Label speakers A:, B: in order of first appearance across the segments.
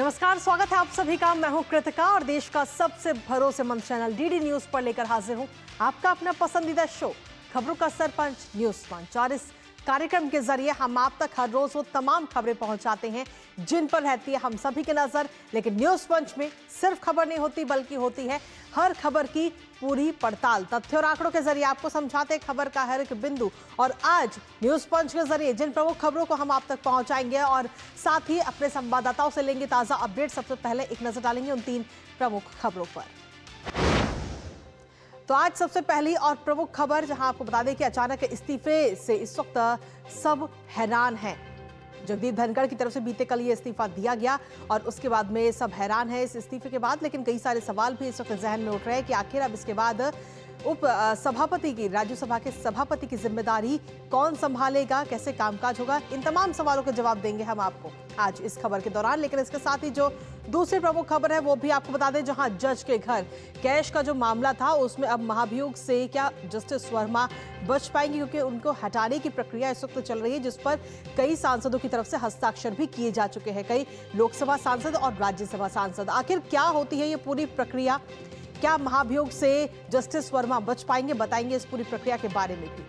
A: नमस्कार, स्वागत है आप सभी का। मैं हूं कृतिका और देश का सबसे भरोसेमंद चैनल डीडी न्यूज पर लेकर हाजिर हूं आपका अपना पसंदीदा शो खबरों का सरपंच न्यूज पंच। और इस कार्यक्रम के जरिए हम आप तक हर रोज वो तमाम खबरें पहुंचाते हैं जिन पर रहती है हम सभी की नजर। लेकिन न्यूज पंच में सिर्फ खबर नहीं होती बल्कि होती है हर खबर की पूरी पड़ताल। तथ्य और आंकड़ों के जरिए आपको समझाते हैं खबर का हर एक बिंदु। और आज न्यूज पंच के जरिए जिन प्रमुख खबरों को हम आप तक पहुंचाएंगे और साथ ही अपने संवाददाताओं से लेंगे ताजा अपडेट, सबसे पहले एक नजर डालेंगे उन 3 प्रमुख खबरों पर। तो आज सबसे पहली और प्रमुख खबर, जहां आपको बता दें कि अचानक इस्तीफे से इस वक्त सब हैरान हैं। जगदीप धनखड़ की तरफ से बीते कल ये इस्तीफा दिया गया और उसके बाद में सब हैरान है इस इस्तीफे के बाद। लेकिन कई सारे सवाल भी इस वक्त जहन में उठ रहे हैं कि आखिर अब इसके बाद उप सभापति की, राज्यसभा के सभापति की जिम्मेदारी कौन संभालेगा, कैसे कामकाज होगा, इन तमाम सवालों के जवाब देंगे हम आपको आज इस खबर के दौरान। लेकिन इसके साथ ही जो दूसरी प्रमुख खबर है वो भी आपको बता दें, जहां जज के घर कैश का जो मामला था उसमें अब महाभियोग से क्या जस्टिस वर्मा बच पाएंगे, क्योंकि उनको हटाने की प्रक्रिया इस वक्त चल रही है जिस पर कई सांसदों की तरफ से हस्ताक्षर भी किए जा चुके हैं, कई लोकसभा सांसद और राज्यसभा सांसद। आखिर क्या होती है ये पूरी प्रक्रिया, क्या महाभियोग से जस्टिस वर्मा बच पाएंगे, बताएंगे इस पूरी प्रक्रिया के बारे में भी।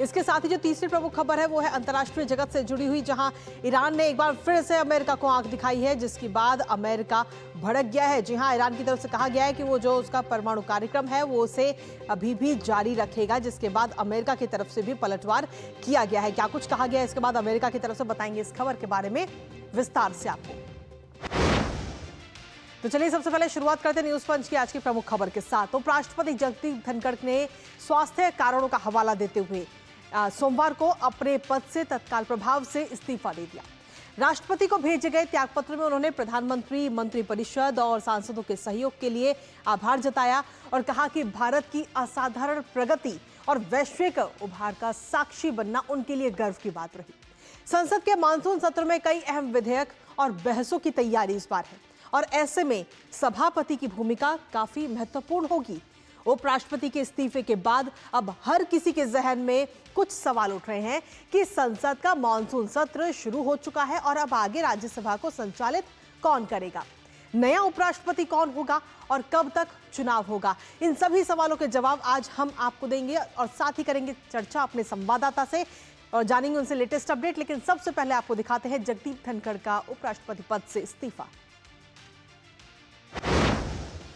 A: इसके साथ ही जो तीसरी प्रमुख खबर है वो है अंतर्राष्ट्रीय जगत से जुड़ी हुई, जहां ईरान ने एक बार फिर से अमेरिका को आंख दिखाई है, जिसके बाद अमेरिका भड़क गया है। जी हां, ईरान की तरफ से कहा गया है कि वो जो उसका परमाणु कार्यक्रम है वो उसे अभी भी जारी रखेगा, जिसके बाद अमेरिका की तरफ से भी पलटवार किया गया है। क्या कुछ कहा गया है इसके बाद अमेरिका की तरफ से, बताएंगे इस खबर के बारे में विस्तार से आपको। तो चलिए सबसे पहले शुरुआत करते हैं न्यूज पंच की आज की प्रमुख खबर के साथ। उपराष्ट्रपति जगदीप धनखड़ ने स्वास्थ्य कारणों का हवाला देते हुए सोमवार को अपने पद से तत्काल प्रभाव से इस्तीफा दे दिया। राष्ट्रपति को भेजे गए त्यागपत्र में उन्होंने प्रधानमंत्री, मंत्रिपरिषद और सांसदों के सहयोग के लिए आभार जताया और कहा कि भारत की असाधारण प्रगति और वैश्विक उभार का साक्षी बनना उनके लिए गर्व की बात रही। संसद के मानसून सत्र में कई अहम विधेयक और बहसों की तैयारी इस बार है और ऐसे में सभापति की भूमिका काफी महत्वपूर्ण होगी। उपराष्ट्रपति के इस्तीफे के बाद अब हर किसी के जहन में कुछ सवाल उठ रहे हैं कि संसद का मानसून सत्र शुरू हो चुका है और अब आगे राज्यसभा को संचालित कौन करेगा, नया उपराष्ट्रपति कौन होगा और कब तक चुनाव होगा। इन सभी सवालों के जवाब आज हम आपको देंगे और साथ ही करेंगे चर्चा अपने संवाददाता से और जानेंगे उनसे लेटेस्ट अपडेट। लेकिन सबसे पहले आपको दिखाते हैं जगदीप धनखड़ का उपराष्ट्रपति पद से इस्तीफा।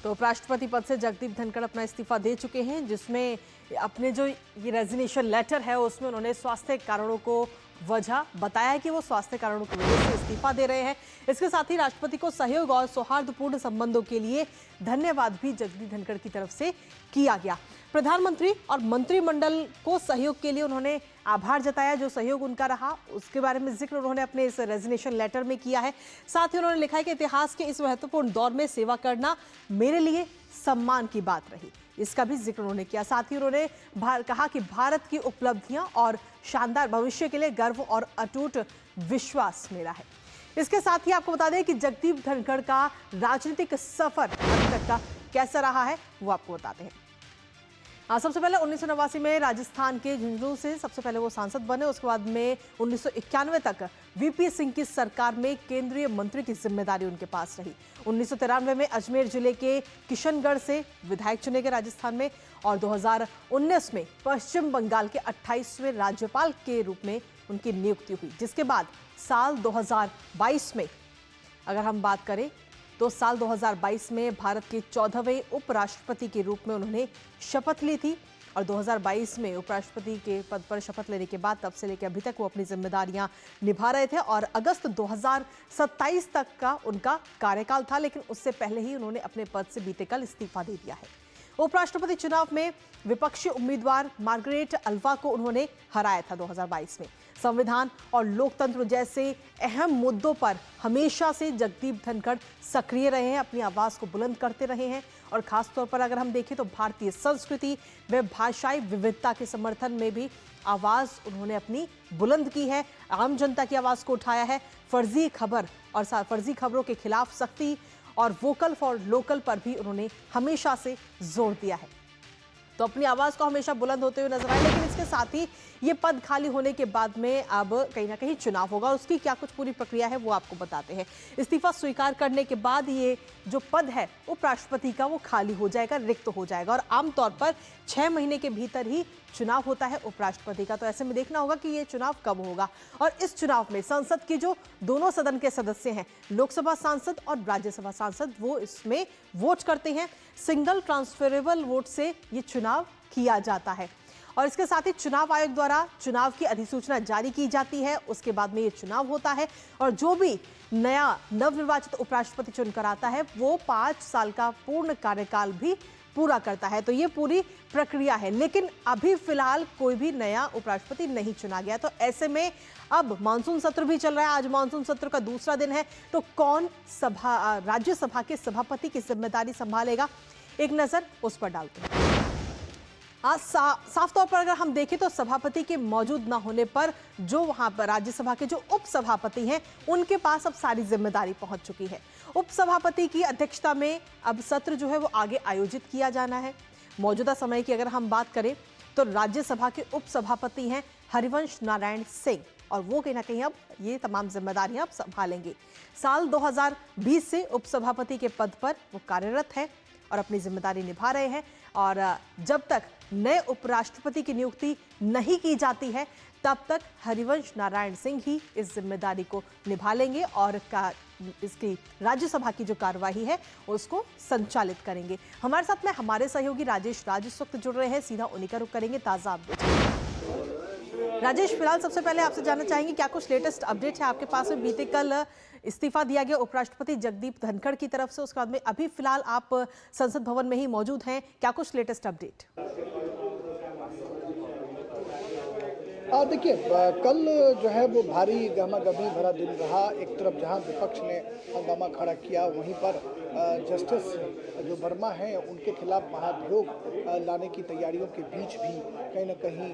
A: तो उपराष्ट्रपति पद से जगदीप धनखड़ अपना इस्तीफा दे चुके हैं, जिसमें अपने जो ये रेजिग्नेशन लेटर है उसमें उन्होंने स्वास्थ्य कारणों को वजह बताया है कि वो स्वास्थ्य कारणों की वजह से इस्तीफा दे रहे हैं। इसके साथ ही राष्ट्रपति को सहयोग और सौहार्दपूर्ण संबंधों के लिए धन्यवाद भी जगदीप धनखड़ की तरफ से किया गया। प्रधानमंत्री और मंत्रिमंडल को सहयोग के लिए उन्होंने आभार जताया, जो सहयोग उनका रहा उसके बारे में जिक्र उन्होंने अपने इस रेजिग्नेशन लेटर में किया है। साथ ही उन्होंने लिखा है कि इतिहास के इस महत्वपूर्ण दौर में सेवा करना मेरे लिए सम्मान की बात रही, इसका भी जिक्र उन्होंने किया। साथ ही उन्होंने कहा कि भारत की उपलब्धियां और शानदार भविष्य के लिए गर्व और अटूट विश्वास मेरा है। इसके साथ ही आपको बता दें कि जगदीप धनखड़ का राजनीतिक सफर अभी तक का कैसा रहा है वो आपको बताते हैं। सबसे पहले 1989 में राजस्थान के झुंझुनू से सबसे पहले वो सांसद बने। उसके बाद में 1991 तक वीपी सिंह की सरकार में केंद्रीय मंत्री की जिम्मेदारी उनके पास रही। 1993 में अजमेर जिले के किशनगढ़ से विधायक चुने गए राजस्थान में और 2019 में पश्चिम बंगाल के 28वें राज्यपाल के रूप में उनकी नियुक्ति हुई। जिसके बाद साल 2022 में अगर हम बात करें तो साल 2022 में भारत के 14वें उपराष्ट्रपति के रूप में उन्होंने शपथ ली थी और 2022 में उपराष्ट्रपति के पद पर शपथ लेने के बाद तब से लेकर अभी तक वो अपनी जिम्मेदारियां निभा रहे थे और अगस्त 2027 तक का उनका कार्यकाल था। लेकिन उससे पहले ही उन्होंने अपने पद से बीते कल इस्तीफा दे दिया है। उपराष्ट्रपति चुनाव में विपक्षी उम्मीदवार मार्गरेट अल्वा को उन्होंने हराया था 2022 में। संविधान और लोकतंत्र जैसे अहम मुद्दों पर हमेशा से जगदीप धनखड़ सक्रिय रहे हैं, अपनी आवाज को बुलंद करते रहे हैं और खासतौर पर अगर हम देखें तो भारतीय संस्कृति व भाषाई विविधता के समर्थन में भी आवाज उन्होंने अपनी बुलंद की है, आम जनता की आवाज को उठाया है। फर्जी खबर और फर्जी खबरों के खिलाफ सख्ती और वोकल फॉर लोकल पर भी उन्होंने हमेशा से जोर दिया है। तो अपनी आवाज को हमेशा बुलंद होते हुए नजर आए। लेकिन इसके साथ ही ये पद खाली होने के बाद में अब कहीं ना कहीं चुनाव होगा, उसकी क्या कुछ पूरी प्रक्रिया है वो आपको बताते हैं। इस्तीफा स्वीकार करने के बाद ये जो पद है उपराष्ट्रपति का वो खाली हो जाएगा, रिक्त हो जाएगा और आमतौर पर 6 महीने के भीतर ही चुनाव होता है उपराष्ट्रपति का। तो ऐसे में देखना होगा कि ये चुनाव कब होगा और इस चुनाव में संसद की जो दोनों सदन के सदस्य हैं, लोकसभा सांसद और राज्यसभा सांसद, वो इसमें वोट करते हैं। सिंगल ट्रांसफरेबल वोट से ये चुनाव किया जाता है और इसके साथ ही चुनाव आयोग द्वारा चुनाव की अधिसूचना जारी की जाती है। उसके बाद में ये चुनाव होता है और जो भी नया नवनिर्वाचित उपराष्ट्रपति चुनकर आता है वो 5 साल का पूर्ण कार्यकाल भी पूरा करता है। तो ये पूरी प्रक्रिया है, लेकिन अभी फिलहाल कोई भी नया उपराष्ट्रपति नहीं चुना गया। तो ऐसे में अब मानसून सत्र भी चल रहा है, आज मानसून सत्र का दूसरा दिन है। तो कौन राज्यसभा के सभापति की जिम्मेदारी संभालेगा, एक नजर उस पर डालते हैं। आज साफ तौर पर अगर हम देखें तो सभापति के मौजूद न होने पर जो वहां पर राज्यसभा के जो उपसभापति हैं उनके पास अब सारी जिम्मेदारी पहुंच चुकी है। उपसभापति की अध्यक्षता में अब सत्र जो है वो आगे आयोजित किया जाना है। मौजूदा समय की अगर हम बात करें तो राज्यसभा के उपसभापति हैं हरिवंश नारायण सिंह और वो कहीं ना कहीं अब ये तमाम जिम्मेदारियां अब संभालेंगे। साल 2020 से उपसभापति के पद पर वो कार्यरत है और अपनी जिम्मेदारी निभा रहे हैं और जब तक नए उपराष्ट्रपति की नियुक्ति नहीं की जाती है तब तक हरिवंश नारायण सिंह ही इस जिम्मेदारी को निभा लेंगे और इसकी राज्यसभा की जो कार्यवाही है उसको संचालित करेंगे। हमारे साथ में हमारे सहयोगी राजेश राज इस वक्त जुड़ रहे हैं, सीधा उन्हीं का रुख करेंगे। ताजा अपडेट राजेश, फिलहाल सबसे पहले आपसे जानना चाहेंगे क्या कुछ लेटेस्ट अपडेट है आपके पास में। बीते कल इस्तीफा दिया गया उपराष्ट्रपति जगदीप धनखड़ की तरफ से, उसके बाद में अभी फिलहाल आप संसद भवन में ही मौजूद हैं, क्या कुछ लेटेस्ट अपडेट?
B: देखिए, कल जो है वो भारी गहमा-गहमी भरा दिन रहा। एक तरफ जहां विपक्ष ने हंगामा खड़ा किया, वहीं पर जस्टिस जो वर्मा हैं उनके खिलाफ महाभियोग लाने की तैयारियों के बीच भी कहीं न कहीं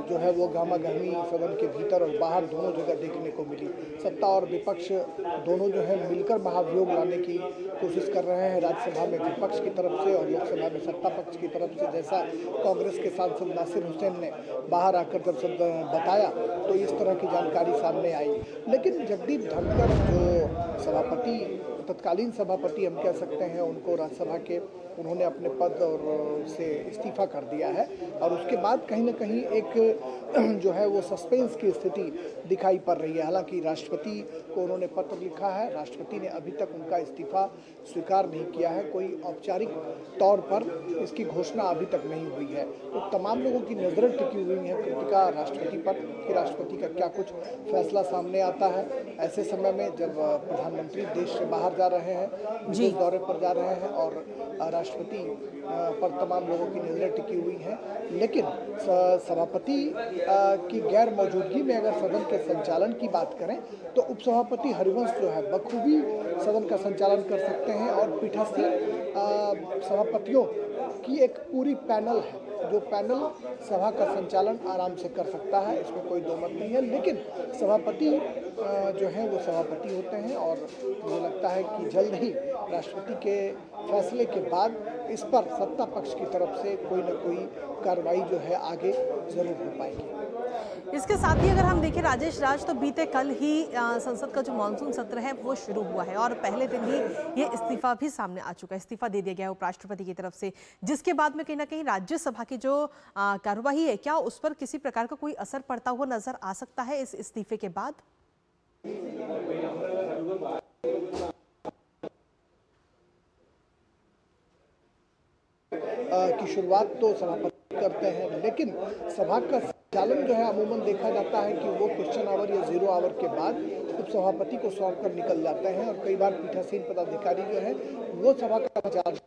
B: जो है वो गहमा-गहमी सदन के भीतर और बाहर दोनों जगह देखने को मिली। सत्ता और विपक्ष दोनों जो है मिलकर महाभियोग लाने की कोशिश कर रहे हैं, राज्यसभा में विपक्ष की तरफ से और लोकसभा में सत्ता पक्ष की तरफ से। जैसा कांग्रेस के सांसद नासिर हुसैन ने बाहर आकर जब सब बताया तो इस तरह की जानकारी सामने आई। लेकिन जगदीप धनखड़ जो सभापति, तत्कालीन सभापति हम कह सकते हैं, उनको राज्यसभा के उन्होंने अपने पद और से इस्तीफा कर दिया है और उसके बाद कहीं ना कहीं एक जो है वो सस्पेंस की स्थिति दिखाई पड़ रही है। हालांकि राष्ट्रपति को उन्होंने पत्र लिखा है, राष्ट्रपति ने अभी तक उनका इस्तीफा स्वीकार नहीं किया है, कोई औपचारिक तौर पर इसकी घोषणा अभी तक नहीं हुई है। तो तमाम लोगों की नज़रें टिकी हुई हैं कृतिका राष्ट्रपति पर कि राष्ट्रपति का क्या कुछ फैसला सामने आता है। ऐसे समय में जब प्रधानमंत्री देश से बाहर जा रहे हैं, विदेश दौरे पर जा रहे हैं और राष्ट्रपति पर तमाम लोगों की नज़रें टिकी हुई हैं। लेकिन सभापति की गैर मौजूदगी में अगर सदन के संचालन की बात करें तो उपसभापति हरिवंश जो है बखूबी सदन का संचालन कर सकते हैं और पीठासीन सभापतियों की एक पूरी पैनल है जो पैनल सभा का संचालन आराम से कर सकता है, इसमें कोई दो मत नहीं है। लेकिन सभापति जो है वो सभापति होते हैं और मुझे लगता है कि जल्द ही राष्ट्रपति के फैसले के बाद इस पर सत्ता पक्ष की तरफ से कोई न कोई कार्रवाई जो है आगे जरूर हो पाएगी।
A: इसके साथ ही अगर हम देखें राजेश राज, तो बीते कल ही संसद का जो मानसून सत्र है वो शुरू हुआ है और पहले दिन ही ये इस्तीफा भी सामने आ चुका है, इस्तीफा दे दिया गया है उपराष्ट्रपति की तरफ से, जिसके बाद में कहीं ना कहीं राज्यसभा की जो कार्यवाही है क्या उस पर किसी प्रकार का कोई असर पड़ता हुआ नजर आ सकता है इस इस्तीफे के बाद?
B: की शुरुआत तो सभापति करते हैं, लेकिन सभा का संचालन जो है अमूमन देखा जाता है कि वो क्वेश्चन आवर या जीरो आवर के बाद उपसभापति को सौंप कर निकल जाते हैं और कई बार पीठासीन पदाधिकारी जो है वो सभा का संचालन।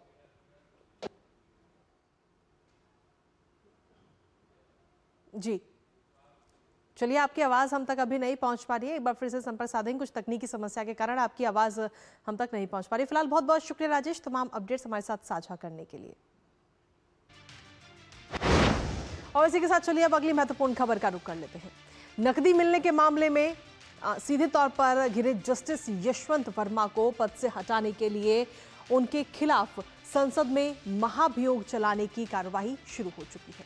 A: जी चलिए, आपकी आवाज़ हम तक अभी नहीं पहुंच पा रही है, एक बार फिर से संपर्क साधेंगे, कुछ तकनीकी समस्या के कारण आपकी आवाज़ हम तक नहीं पहुंच पा रही। फिलहाल बहुत बहुत शुक्रिया राजेश, तमाम अपडेट्स हमारे साथ साझा करने के लिए। और इसी के साथ चलिए अब अगली महत्वपूर्ण खबर का रुख कर लेते हैं। नकदी मिलने के मामले में सीधे तौर पर घिरे जस्टिस यशवंत वर्मा को पद से हटाने के लिए उनके खिलाफ संसद में महाभियोग चलाने की कार्यवाही शुरू हो चुकी है।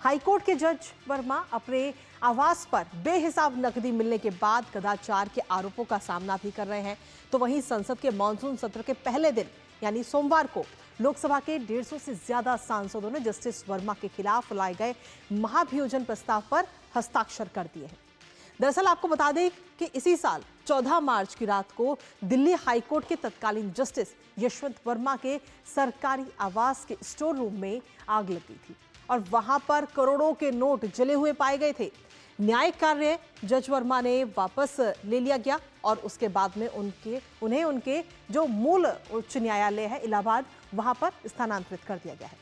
A: हाईकोर्ट के जज वर्मा अपने आवास पर बेहिसाब नकदी मिलने के बाद कदाचार के आरोपों का सामना भी कर रहे हैं। तो वहीं संसद के मानसून सत्र के पहले दिन यानी सोमवार को लोकसभा के 150 से ज्यादा सांसदों ने जस्टिस वर्मा के खिलाफ लाए गए महाभियोजन प्रस्ताव पर हस्ताक्षर कर दिए हैं। दरअसल आपको बता दें कि इसी साल 14 मार्च की रात को दिल्ली हाईकोर्ट के तत्कालीन जस्टिस यशवंत वर्मा के सरकारी आवास के स्टोर रूम में आग लगी थी और वहां पर करोड़ों के नोट जले हुए पाए गए थे। न्यायिक कार्य जज वर्मा ने वापस ले लिया गया और उसके बाद में उन्हें उनके जो मूल उच्च न्यायालय है इलाहाबाद वहां पर स्थानांतरित कर दिया गया है।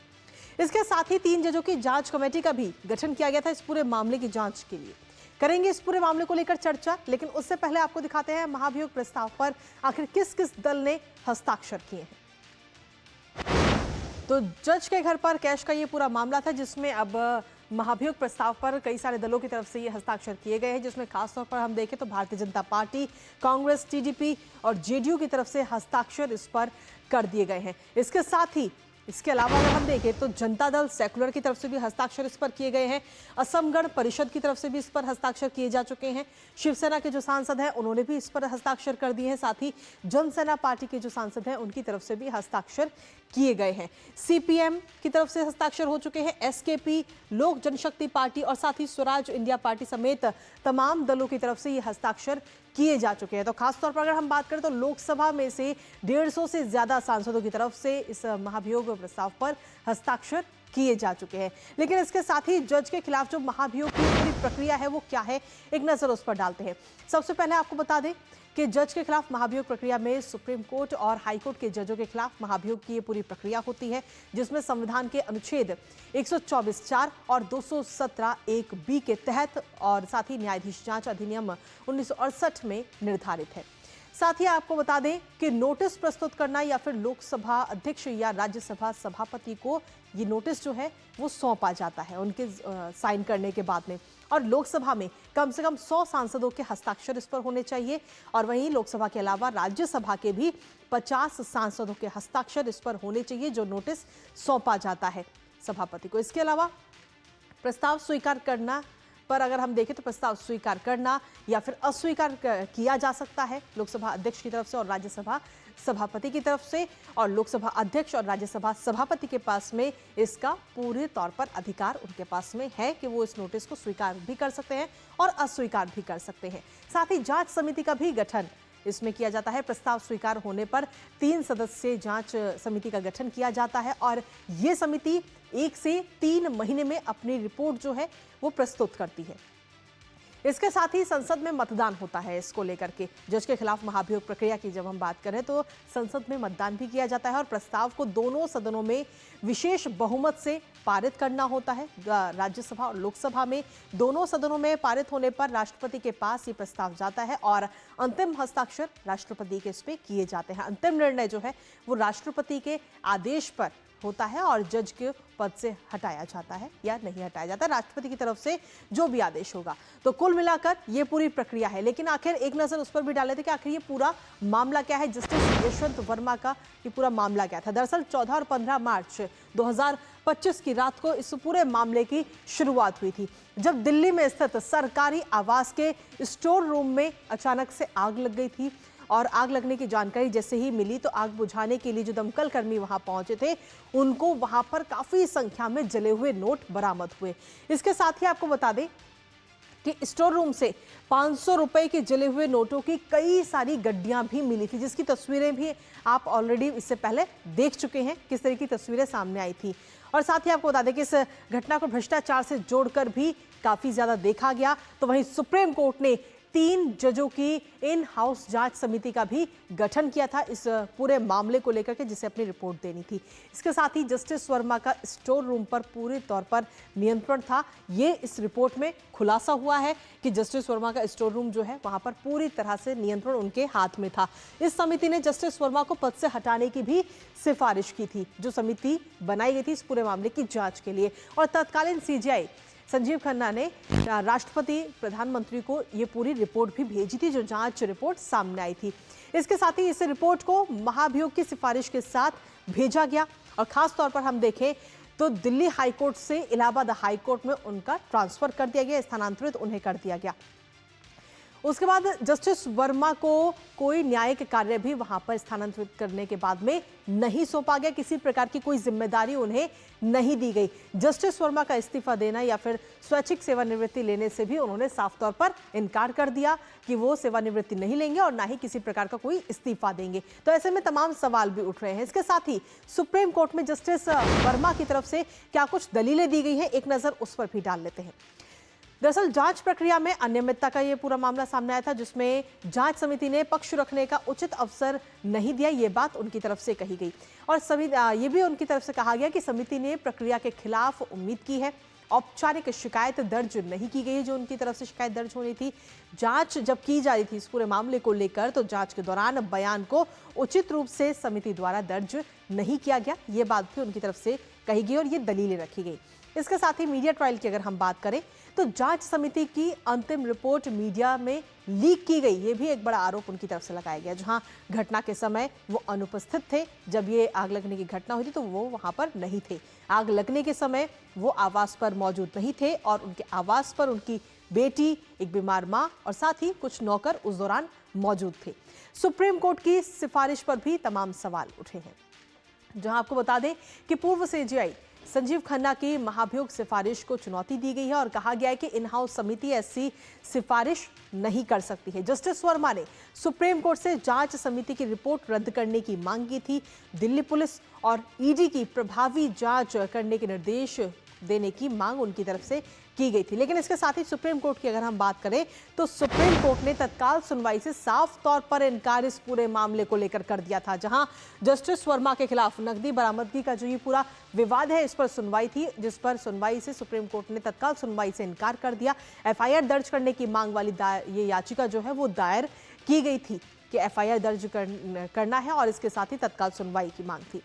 A: इसके साथ ही 3 जजों की जांच कमेटी का भी गठन किया गया था इस पूरे मामले की जांच के लिए। करेंगे इस पूरे मामले को लेकर चर्चा, लेकिन उससे पहले आपको दिखाते हैं महाभियोग प्रस्ताव पर आखिर किस किस दल ने हस्ताक्षर किए हैं। तो जज के घर पर कैश का ये पूरा मामला था जिसमें अब महाभियोग प्रस्ताव पर कई सारे दलों की तरफ से ये हस्ताक्षर किए गए हैं, जिसमें खासतौर पर हम देखें तो भारतीय जनता पार्टी, कांग्रेस, टीडीपी और जेडीयू की तरफ से हस्ताक्षर इस पर कर दिए गए हैं। इसके साथ ही इसके अलावा अगर हम देखें तो जनता दल सेकुलर की तरफ से भी हस्ताक्षर इस पर किए गए हैं। असम गण परिषद की तरफ से भी इस पर हस्ताक्षर किए जा चुके हैं। शिवसेना के जो सांसद हैं उन्होंने भी इस पर हस्ताक्षर कर दिए हैं। साथ ही जनसेना पार्टी के जो सांसद हैं उनकी तरफ से भी हस्ताक्षर किए गए हैं। सीपीएम की तरफ से हस्ताक्षर हो चुके हैं। एसकेपी, लोक जनशक्ति पार्टी और साथ ही स्वराज इंडिया पार्टी समेत तमाम दलों की तरफ से ये हस्ताक्षर किए जा चुके हैं। तो खासतौर पर अगर हम बात करें तो लोकसभा में से 150 से ज्यादा सांसदों की तरफ से इस महाभियोग प्रस्ताव पर हस्ताक्षर किए जा चुके हैं। लेकिन इसके साथ ही जज के खिलाफ जो महाभियोग की पूरी प्रक्रिया है वो क्या है, एक नजर उस पर डालते हैं। सबसे पहले आपको बता दें कि जज के खिलाफ महाभियोग प्रक्रिया में सुप्रीम कोर्ट और हाई कोर्ट के जजों के खिलाफ महाभियोग की ये पूरी प्रक्रिया होती है, जिसमें संविधान के अनुच्छेद 124(4) और 217(1)(b) के तहत और साथ ही न्यायाधीश जांच अधिनियम 1968 में निर्धारित है। साथ ही आपको बता दें कि नोटिस प्रस्तुत करना या फिर लोकसभा अध्यक्ष या राज्यसभा सभापति को ये नोटिस जो है वो सौंपा जाता है उनके साइन करने के बाद में। और लोकसभा में कम से कम 100 सांसदों के हस्ताक्षर इस पर होने चाहिए और वहीं लोकसभा के अलावा राज्यसभा के भी 50 सांसदों के हस्ताक्षर इस पर होने चाहिए जो नोटिस सौंपा जाता है सभापति को। इसके अलावा प्रस्ताव स्वीकार करना पर अगर हम देखें तो प्रस्ताव स्वीकार करना या फिर अस्वीकार किया जा सकता है लोकसभा अध्यक्ष की तरफ से और राज्यसभा सभापति की तरफ से, और लोकसभा अध्यक्ष और राज्यसभा सभापति के पास में इसका पूरे तौर पर अधिकार उनके पास में है कि वो इस नोटिस को स्वीकार भी कर सकते हैं और अस्वीकार भी कर सकते हैं। साथ ही जांच समिति का भी गठन इसमें किया जाता है। प्रस्ताव स्वीकार होने पर 3 सदस्यीय जांच समिति का गठन किया जाता है और ये समिति 1 से 3 महीने में अपनी रिपोर्ट जो है वो प्रस्तुत करती है। इसके साथ ही संसद में मतदान होता है इसको लेकर के। जज के खिलाफ महाभियोग प्रक्रिया की जब हम बात करें तो संसद में मतदान भी किया जाता है और प्रस्ताव को दोनों सदनों में विशेष बहुमत से पारित करना होता है। राज्यसभा और लोकसभा में दोनों सदनों में पारित होने पर राष्ट्रपति के पास ये प्रस्ताव जाता है और अंतिम हस्ताक्षर राष्ट्रपति के इस पे किए जाते हैं। अंतिम निर्णय जो है वो राष्ट्रपति के आदेश पर होता है और जज के पद से हटाया जाता है या नहीं हटाया जाता, राष्ट्रपति की तरफ से जो भी आदेश होगा। तो कुल मिलाकर ये पूरी प्रक्रिया है। लेकिन आखिर एक नजर उस पर भी डाले थे कि आखिर ये पूरा मामला क्या है, जस्टिस यशवंत वर्मा का ये पूरा मामला क्या था। दरअसल 14 और 15 मार्च 2025 की रात को इस पूरे मामले की शुरुआत हुई थी, जब दिल्ली में स्थित सरकारी आवास के स्टोर रूम में अचानक से आग लग गई थी। और आग लगने की जानकारी जैसे ही मिली तो आग बुझाने के लिए जो दमकल कर्मी वहां पहुंचे थे उनको वहां पर काफी संख्या में जले हुए नोट बरामद हुए। इसके साथ ही आपको बता दें कि स्टोर रूम से 500 रुपए के जले हुए नोटों की कई सारी गड्डियां भी मिली थी, जिसकी तस्वीरें भी आप ऑलरेडी इससे पहले देख चुके हैं किस तरह की तस्वीरें सामने आई थी। और साथ ही आपको बता दें कि इस घटना को भ्रष्टाचार से जोड़कर भी काफी ज्यादा देखा गया। तो वहीं सुप्रीम कोर्ट ने 3 जजों की इन हाउस जांच समिति का भी गठन किया था इस पूरे मामले को लेकर के, जिसे अपनी रिपोर्ट देनी थी। इसके साथ ही जस्टिस वर्मा का स्टोर रूम पर पूरे तौर पर नियंत्रण था। ये इस रिपोर्ट में खुलासा हुआ है कि जस्टिस वर्मा का स्टोर रूम जो है वहां पर पूरी तरह से नियंत्रण उनके हाथ में था। इस समिति ने जस्टिस वर्मा को पद से हटाने की भी सिफारिश की थी, जो समिति बनाई गई थी इस पूरे मामले की जांच के लिए। और तत्कालीन सीजीआई संजीव खन्ना ने राष्ट्रपति प्रधानमंत्री को ये पूरी रिपोर्ट भी भेजी थी, जो जांच रिपोर्ट सामने आई थी। इसके साथ ही इस रिपोर्ट को महाभियोग की सिफारिश के साथ भेजा गया और खास तौर पर हम देखें तो दिल्ली हाईकोर्ट से इलाहाबाद हाईकोर्ट में उनका ट्रांसफर कर दिया गया, स्थानांतरित उन्हें कर दिया गया। उसके बाद जस्टिस वर्मा को कोई न्यायिक कार्य भी वहां पर स्थानांतरित करने के बाद में नहीं सौंपा गया, किसी प्रकार की कोई जिम्मेदारी उन्हें नहीं दी गई। जस्टिस वर्मा का इस्तीफा देना या फिर स्वैच्छिक सेवानिवृत्ति लेने से भी उन्होंने साफ तौर पर इनकार कर दिया कि वो सेवानिवृत्ति नहीं लेंगे और ना ही किसी प्रकार का कोई इस्तीफा देंगे। तो ऐसे में तमाम सवाल भी उठ रहे हैं। इसके साथ ही सुप्रीम कोर्ट में जस्टिस वर्मा की तरफ से क्या कुछ दलीलें दी गई हैं, एक नजर उस पर भी डाल लेते हैं। दरअसल जांच प्रक्रिया में अनियमितता का ये पूरा मामला सामने आया था, जिसमें जांच समिति ने पक्ष रखने का उचित अवसर नहीं दिया, ये बात उनकी तरफ से कही गई। और ये भी उनकी तरफ से कहा गया कि समिति ने प्रक्रिया के खिलाफ उम्मीद की है, औपचारिक शिकायत दर्ज नहीं की गई, जो उनकी तरफ से शिकायत दर्ज होनी थी। जांच जब की जा रही थी इस पूरे मामले को लेकर, तो जांच के दौरान बयान को उचित रूप से समिति द्वारा दर्ज नहीं किया गया, ये बात भी उनकी तरफ से कही गई और ये दलीलें रखी गई। इसके साथ ही मीडिया ट्रायल की अगर हम बात करें तो जांच समिति की अंतिम रिपोर्ट मीडिया में लीक की गई, ये भी एक बड़ा आरोप उनकी तरफ से लगाया गया। जहां घटना के समय वो अनुपस्थित थे, जब ये आग लगने की घटना हुई थी तो वो वहां पर नहीं थे। आग लगने के समय वो आवास पर मौजूद नहीं थे और उनके आवास पर उनकी बेटी, एक बीमार मां और साथ ही कुछ नौकर उस दौरान मौजूद थे। सुप्रीम कोर्ट की सिफारिश पर भी तमाम सवाल उठे हैं, जहां आपको बता दें कि पूर्व सीजेआई संजीव खन्ना की महाभियोग सिफारिश को चुनौती दी गई है और कहा गया है कि इन हाउस समिति ऐसी सिफारिश नहीं कर सकती है। जस्टिस वर्मा ने सुप्रीम कोर्ट से जांच समिति की रिपोर्ट रद्द करने की मांग की थी। दिल्ली पुलिस और ईडी की प्रभावी जांच करने के निर्देश देने की मांग उनकी तरफ से की गई थी। लेकिन इसके साथ ही सुप्रीम कोर्ट की अगर हम बात करें तो सुप्रीम कोर्ट ने तत्काल सुनवाई से साफ तौर पर इनकार इस पूरे मामले को लेकर कर दिया था। जहां जस्टिस वर्मा के खिलाफ नकदी बरामदगी का जो ये पूरा विवाद है, इस पर सुनवाई थी, जिस पर सुनवाई से सुप्रीम कोर्ट ने तत्काल सुनवाई से इनकार कर दिया। एफआईआर दर्ज करने की मांग वाली ये याचिका जो है वो दायर की गई थी कि एफआईआर दर्ज करना है और इसके साथ ही तत्काल सुनवाई की मांग थी,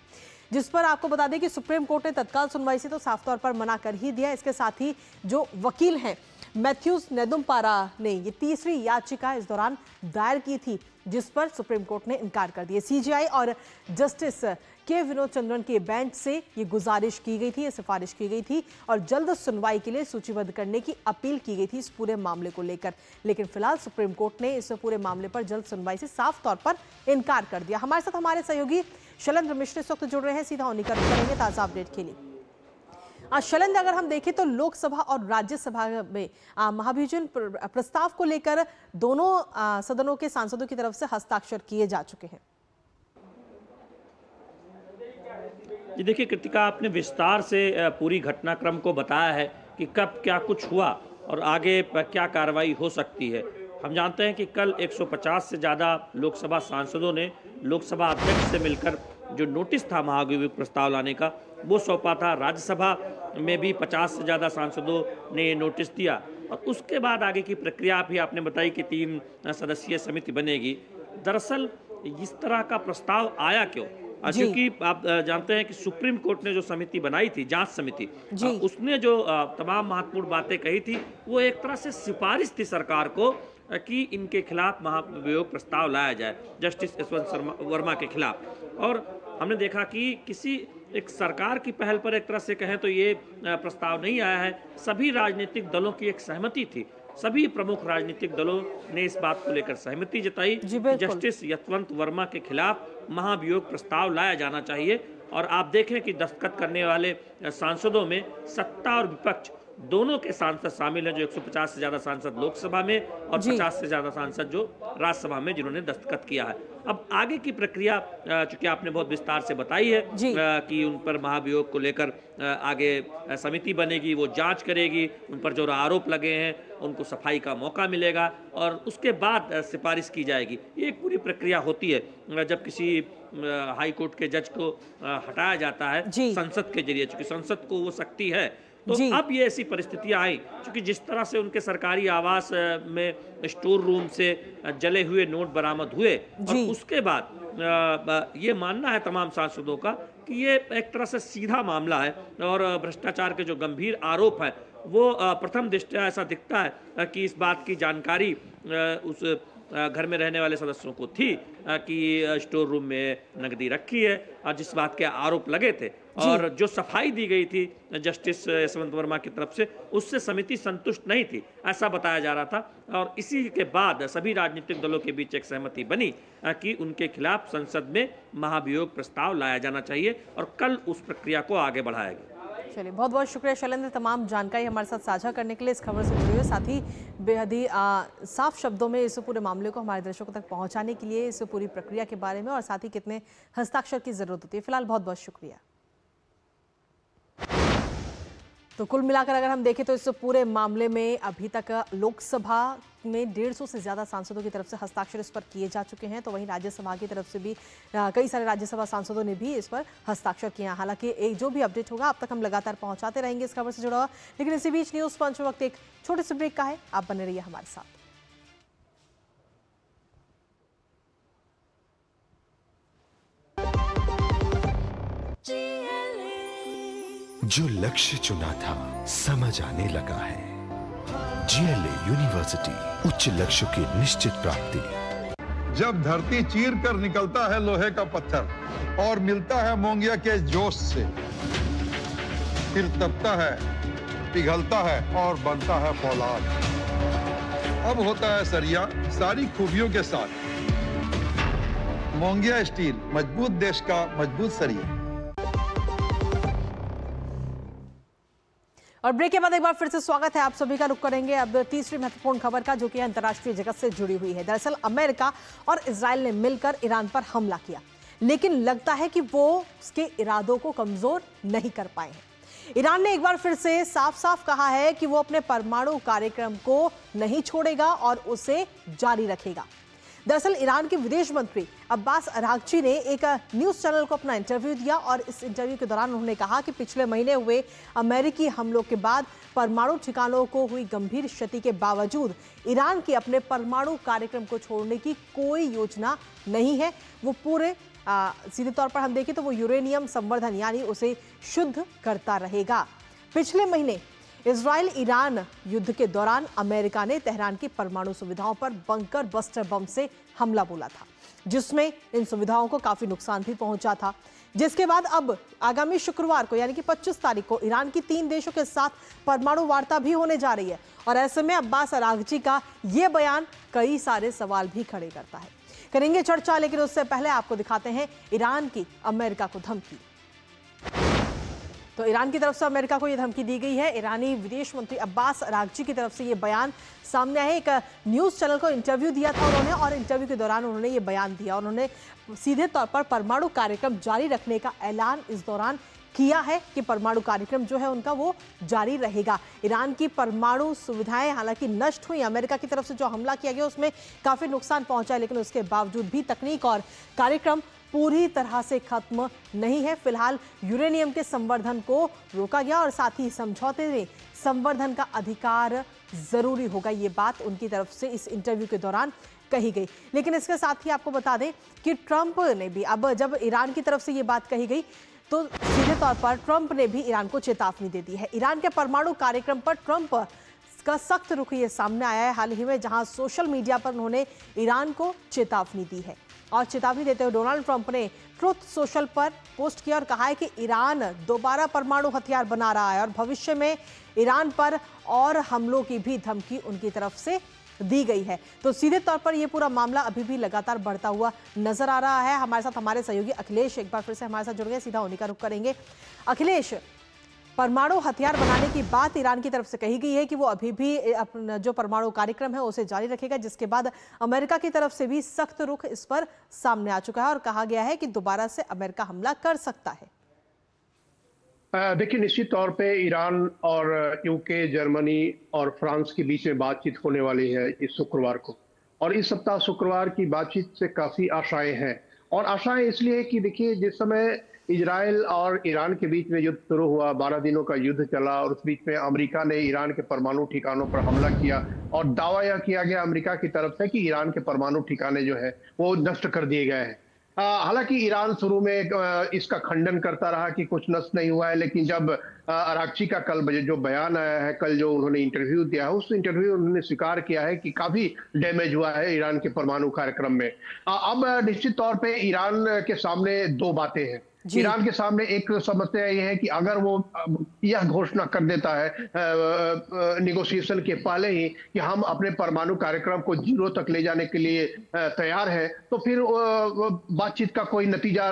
A: जिस पर आपको बता दें कि सुप्रीम कोर्ट ने तत्काल सुनवाई से तो साफ तौर पर मना कर ही दिया। इसके साथ ही जो वकील हैं मैथ्यूज नेदुम्पारा ने ये तीसरी याचिका इस दौरान दायर की थी, जिस पर सुप्रीम कोर्ट ने इनकार कर दिया। सीजेआई और जस्टिस के विनोद चंद्रन के बेंच से ये गुजारिश की गई थी, ये सिफारिश की गई थी और जल्द सुनवाई के लिए सूचीबद्ध करने की अपील की गई थी इस पूरे मामले को लेकर। लेकिन फिलहाल सुप्रीम कोर्ट ने इस पूरे मामले पर जल्द सुनवाई से साफ तौर पर इनकार कर दिया। हमारे साथ हमारे सहयोगी शैलेंद्र मिश्र इस वक्त जुड़ रहे हैं, सीधा उन्हीं का रुख करेंगे ताजा अपडेट के लिए। शैलेंद्र, अगर हम देखें तो लोकसभा और राज्यसभा में महाभियोजन प्रस्ताव को लेकर दोनों सदनों के सांसदों की तरफ से हस्ताक्षर किए जा चुके हैं।
C: जी देखिए कृतिका, आपने विस्तार से पूरी घटनाक्रम को बताया है कि कब क्या कुछ हुआ और आगे क्या कार्रवाई हो सकती है। हम जानते हैं कि कल 150 से ज़्यादा लोकसभा सांसदों ने लोकसभा अध्यक्ष से मिलकर जो नोटिस था महाभियोग प्रस्ताव लाने का वो सौंपा था। राज्यसभा में भी 50 से ज़्यादा सांसदों ने नोटिस दिया और उसके बाद आगे की प्रक्रिया भी आपने बताई कि 3 सदस्यीय समिति बनेगी। दरअसल इस तरह का प्रस्ताव आया क्यों? क्योंकि आप जानते हैं कि सुप्रीम कोर्ट ने जो समिति बनाई थी, जांच समिति, उसने जो तमाम महत्वपूर्ण बातें कही थी वो एक तरह से सिफारिश थी सरकार को कि इनके खिलाफ महाभियोग प्रस्ताव लाया जाए, जस्टिस यशवंत वर्मा के खिलाफ। और हमने देखा कि किसी एक सरकार की पहल पर एक तरह से कहें तो ये प्रस्ताव नहीं आया है, सभी राजनीतिक दलों की एक सहमति थी। सभी प्रमुख राजनीतिक दलों ने इस बात को लेकर सहमति जताई कि जस्टिस यशवंत वर्मा के खिलाफ महाभियोग प्रस्ताव लाया जाना चाहिए। और आप देखें कि दस्तखत करने वाले सांसदों में सत्ता और विपक्ष दोनों के सांसद शामिल हैं, जो 150 से ज़्यादा सांसद लोकसभा में और 50 से ज़्यादा सांसद जो राज्यसभा में जिन्होंने दस्तखत किया है। अब आगे की प्रक्रिया चूंकि आपने बहुत विस्तार से बताई है कि उन पर महाभियोग को लेकर आगे समिति बनेगी, वो जांच करेगी, उन पर जो आरोप लगे हैं उनको सफाई का मौका मिलेगा और उसके बाद सिफारिश की जाएगी। ये एक पूरी प्रक्रिया होती है जब किसी हाई कोर्ट के जज को हटाया जाता है संसद के जरिए, चूंकि संसद को वो शक्ति है। तो अब ये ऐसी परिस्थितियां आई क्योंकि जिस तरह से उनके सरकारी आवास में स्टोर रूम से जले हुए नोट बरामद हुए और उसके बाद ये मानना है तमाम सांसदों का कि ये एक तरह से सीधा मामला है और भ्रष्टाचार के जो गंभीर आरोप हैं वो प्रथम दृष्टया ऐसा दिखता है कि इस बात की जानकारी उस घर में रहने वाले सदस्यों को थी कि स्टोर रूम में नकदी रखी है, और जिस बात के आरोप लगे थे और जो सफाई दी गई थी जस्टिस यशवंत वर्मा की तरफ से, उससे समिति संतुष्ट नहीं थी, ऐसा बताया जा रहा था। और इसी के बाद सभी राजनीतिक दलों के बीच एक सहमति बनी कि उनके खिलाफ संसद में महाभियोग प्रस्ताव लाया जाना चाहिए और कल उस प्रक्रिया को आगे बढ़ाया गया।
A: चलिए, बहुत बहुत शुक्रिया शैलेंद्र, तमाम जानकारी हमारे साथ साझा करने के लिए, इस खबर से जुड़े हुए, साथ ही बेहद ही साफ शब्दों में इस पूरे मामले को हमारे दर्शकों तक पहुंचाने के लिए, इस पूरी प्रक्रिया के बारे में और साथ ही कितने हस्ताक्षर की जरूरत होती है। फिलहाल बहुत बहुत शुक्रिया। तो कुल मिलाकर अगर हम देखें तो इस पूरे मामले में अभी तक लोकसभा में 150 से ज़्यादा सांसदों की तरफ से हस्ताक्षर इस पर किए जा चुके हैं, तो वहीं राज्यसभा की तरफ से भी कई सारे राज्यसभा सांसदों ने भी इस पर हस्ताक्षर किए हैं। हालांकि एक जो भी अपडेट होगा अब तक हम लगातार पहुंचाते रहेंगे इस खबर से जुड़ा हुआ, लेकिन इसी बीच न्यूज़ पंच में वक्त एक छोटे से ब्रेक का है, आप बने रहिए हमारे साथ।
D: जो लक्ष्य चुना था समझ आने लगा है। GLA यूनिवर्सिटी, उच्च लक्ष्य की निश्चित प्राप्ति।
E: जब धरती चीर कर निकलता है लोहे का पत्थर और मिलता है मोंगिया के जोश से, फिर तपता है, पिघलता है और बनता है फौलाद। अब होता है सरिया सारी खूबियों के साथ। मोंगिया स्टील, मजबूत देश का मजबूत सरिया।
A: और ब्रेक के बाद एक बार फिर से स्वागत है आप सभी का। रुक करेंगे अब तीसरी महत्वपूर्ण खबर का, जो कि अंतर्राष्ट्रीय जगत से जुड़ी हुई है। दरअसल अमेरिका और इजराइल ने मिलकर ईरान पर हमला किया, लेकिन लगता है कि वो उसके इरादों को कमजोर नहीं कर पाए हैं। ईरान ने एक बार फिर से साफ साफ कहा है कि वो अपने परमाणु कार्यक्रम को नहीं छोड़ेगा और उसे जारी रखेगा। दरअसल ईरान के विदेश मंत्री अब्बास अरागची ने एक न्यूज़ चैनल को अपना इंटरव्यू दिया और इस इंटरव्यू के दौरान उन्होंने कहा कि पिछले महीने हुए अमेरिकी हमलों के बाद परमाणु ठिकानों को हुई गंभीर क्षति के बावजूद ईरान की अपने परमाणु कार्यक्रम को छोड़ने की कोई योजना नहीं है। वो पूरे सीधे तौर पर हम देखें तो वो यूरेनियम संवर्धन यानी उसे शुद्ध करता रहेगा। पिछले महीने इजराइल ईरान युद्ध के दौरान अमेरिका ने तेहरान की परमाणु सुविधाओं पर बंकर बस्टर बम से हमला बोला था, जिसमें इन सुविधाओं को काफी नुकसान भी पहुंचा था। जिसके बाद अब आगामी शुक्रवार को यानी कि 25 तारीख को ईरान की 3 देशों के साथ परमाणु वार्ता भी होने जा रही है, और ऐसे में अब्बास अरागची का ये बयान कई सारे सवाल भी खड़े करता है। करेंगे चर्चा, लेकिन उससे पहले आपको दिखाते हैं ईरान की अमेरिका को धमकी। तो ईरान की तरफ से अमेरिका को यह धमकी दी गई है। ईरानी विदेश मंत्री अब्बास अरागची की तरफ से ये बयान सामने आया। एक न्यूज़ चैनल को इंटरव्यू दिया था उन्होंने, और इंटरव्यू के दौरान उन्होंने ये बयान दिया। उन्होंने सीधे तौर पर परमाणु कार्यक्रम जारी रखने का ऐलान इस दौरान किया है कि परमाणु कार्यक्रम जो है उनका वो जारी रहेगा। ईरान की परमाणु सुविधाएं हालांकि नष्ट हुई, अमेरिका की तरफ से जो हमला किया गया उसमें काफ़ी नुकसान पहुंचा, लेकिन उसके बावजूद भी तकनीक और कार्यक्रम पूरी तरह से खत्म नहीं है। फिलहाल यूरेनियम के संवर्धन को रोका गया और साथ ही समझौते में संवर्धन का अधिकार जरूरी होगा, ये बात उनकी तरफ से इस इंटरव्यू के दौरान कही गई। लेकिन इसके साथ ही आपको बता दें कि ट्रंप ने भी, अब जब ईरान की तरफ से ये बात कही गई तो सीधे तौर पर ट्रंप ने भी ईरान को चेतावनी दे दी है। ईरान के परमाणु कार्यक्रम पर ट्रंप का सख्त रुख ये सामने आया है हाल ही में, जहां सोशल मीडिया पर उन्होंने ईरान को चेतावनी दी है। और चेतावनी देते हुए डोनाल्ड ट्रंप ने ट्रुथ सोशल पर पोस्ट किया और कहा है कि ईरान दोबारा परमाणु हथियार बना रहा है और भविष्य में ईरान पर और हमलों की भी धमकी उनकी तरफ से दी गई है। तो सीधे तौर पर यह पूरा मामला अभी भी लगातार बढ़ता हुआ नजर आ रहा है। हमारे साथ हमारे सहयोगी अखिलेश एक बार फिर से हमारे साथ जुड़ गए, सीधा उन्हीं का रुख करेंगे। अखिलेश, परमाणु हथियार बनाने की बात ईरान की तरफ से कही गई है कि वो अभी भी अपना जो परमाणु कार्यक्रम है उसे जारी रखेगा, जिसके बाद अमेरिका की तरफ से भी सख्त रुख इस पर सामने आ चुका है और कहा गया है कि दोबारा से अमेरिका हमला कर सकता है।
F: देखिए, निश्चित तौर पे ईरान और यूके, जर्मनी और फ्रांस के बीच में बातचीत होने वाली है इस शुक्रवार को, और इस सप्ताह शुक्रवार की बातचीत से काफी आशाएं हैं। और आशाएं इसलिए कि देखिए, जिस समय इजराइल और ईरान के बीच में युद्ध शुरू हुआ, 12 दिनों का युद्ध चला, और उस बीच में अमेरिका ने ईरान के परमाणु ठिकानों पर हमला किया और दावा यह किया गया अमेरिका की तरफ से कि ईरान के परमाणु ठिकाने जो है वो नष्ट कर दिए गए हैं। हालांकि ईरान शुरू में इसका खंडन करता रहा कि कुछ नष्ट नहीं हुआ है, लेकिन जब अरागची का कल जो बयान आया है, कल जो उन्होंने इंटरव्यू दिया है, उस इंटरव्यू में उन्होंने स्वीकार किया है कि काफी डैमेज हुआ है ईरान के परमाणु कार्यक्रम में। अब निश्चित तौर पे ईरान के सामने दो बातें हैं। ईरान के सामने एक समस्या यह है कि अगर वो यह घोषणा कर देता है निगोशिएशन के पहले ही कि हम अपने परमाणु कार्यक्रम को जीरो तक ले जाने के लिए तैयार हैं, तो फिर बातचीत का कोई नतीजा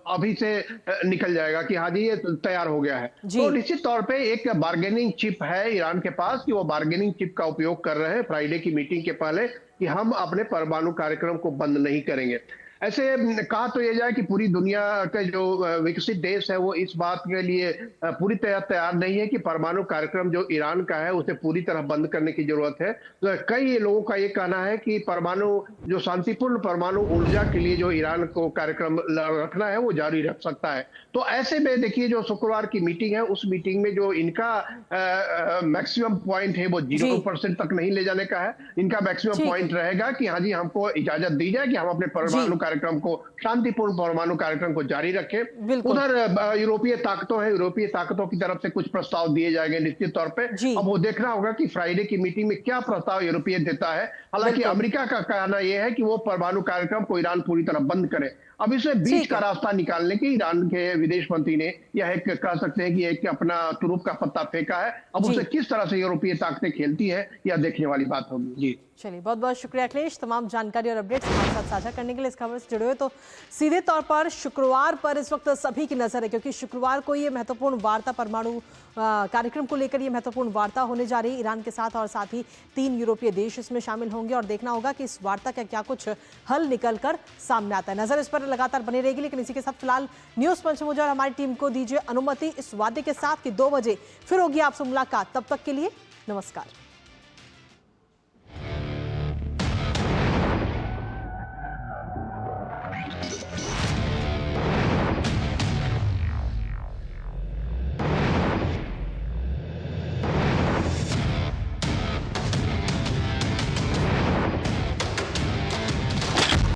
F: अभी से निकल जाएगा कि हाँ जी ये तैयार हो गया है। तो निश्चित तौर पे एक बार्गेनिंग चिप है ईरान के पास कि वो बार्गेनिंग चिप का उपयोग कर रहे हैं फ्राइडे की मीटिंग के पहले कि हम अपने परमाणु कार्यक्रम को बंद नहीं करेंगे। ऐसे कहा तो यह जाए कि पूरी दुनिया के जो विकसित देश है वो इस बात के लिए पूरी तरह तैयार नहीं है कि परमाणु कार्यक्रम जो ईरान का है उसे पूरी तरह बंद करने की जरूरत है। तो कई लोगों का ये कहना है कि परमाणु जो शांतिपूर्ण परमाणु ऊर्जा के लिए जो ईरान को कार्यक्रम रखना है वो जारी रख सकता है। तो ऐसे में देखिए जो शुक्रवार की मीटिंग है उस मीटिंग में जो इनका मैक्सिमम पॉइंट है वो 0% तक नहीं ले जाने का है। इनका मैक्सिमम पॉइंट रहेगा कि हाँ जी हमको इजाजत दी जाए कि हम अपने परमाणु कार्यक्रम को शांतिपूर्ण परमाणु कार्यक्रम को जारी रखें। उधर यूरोपीय ताकतों है, यूरोपीय ताकतों की तरफ से कुछ प्रस्ताव दिए जाएंगे निश्चित तौर पे। अब वो देखना होगा कि फ्राइडे की मीटिंग में क्या प्रस्ताव यूरोपीय देता है। हालांकि अमेरिका का कहना यह है कि वो परमाणु कार्यक्रम को ईरान पूरी तरह बंद करे। अब इसे बीच का रास्ता निकालने की ईरान के विदेश मंत्री ने यह एक कह सकते हैं कि एक अपना तुरुप का पत्ता फेंका है। अब उसे किस तरह से यूरोपीय ताकतें खेलती है यह देखने वाली बात होगी। जी
A: चलिए, बहुत बहुत शुक्रिया अखिलेश, तमाम जानकारी और अपडेट्स हमारे साथ साझा करने के लिए। इस खबर से जुड़े हुए तो सीधे तौर पर शुक्रवार पर इस वक्त सभी की नजर है, क्योंकि शुक्रवार को ये महत्वपूर्ण वार्ता परमाणु कार्यक्रम को लेकर ये महत्वपूर्ण वार्ता होने जा रही है ईरान के साथ, और साथ ही 3 यूरोपीय देश इसमें शामिल होंगे और देखना होगा कि इस वार्ता का क्या कुछ हल निकल कर सामने आता है। नजर इस पर लगातार बनी रहेगी, लेकिन इसी के साथ फिलहाल न्यूज पंचमुजा और हमारी टीम को दीजिए अनुमति इस वादे के साथ कि 2 बजे फिर होगी आपसे मुलाकात। तब तक के लिए नमस्कार।